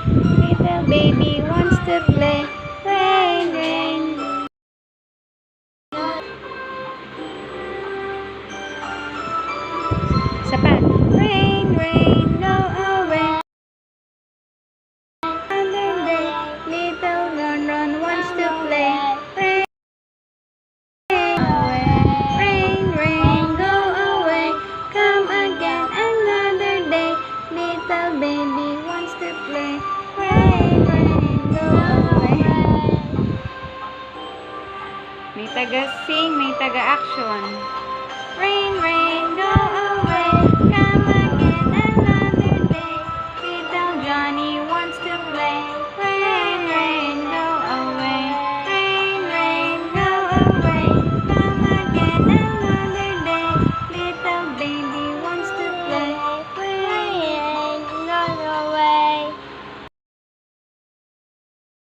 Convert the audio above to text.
Little baby wants to play. Rain, rain. Isa pa. Rain, rain, go away. Another day, little Ron wants to play. Rain, away. Rain, rain, go away. Come again another day. Little baby wants to play. Rain, rain, go away. May taga-sing, may taga-action. Rain, rain.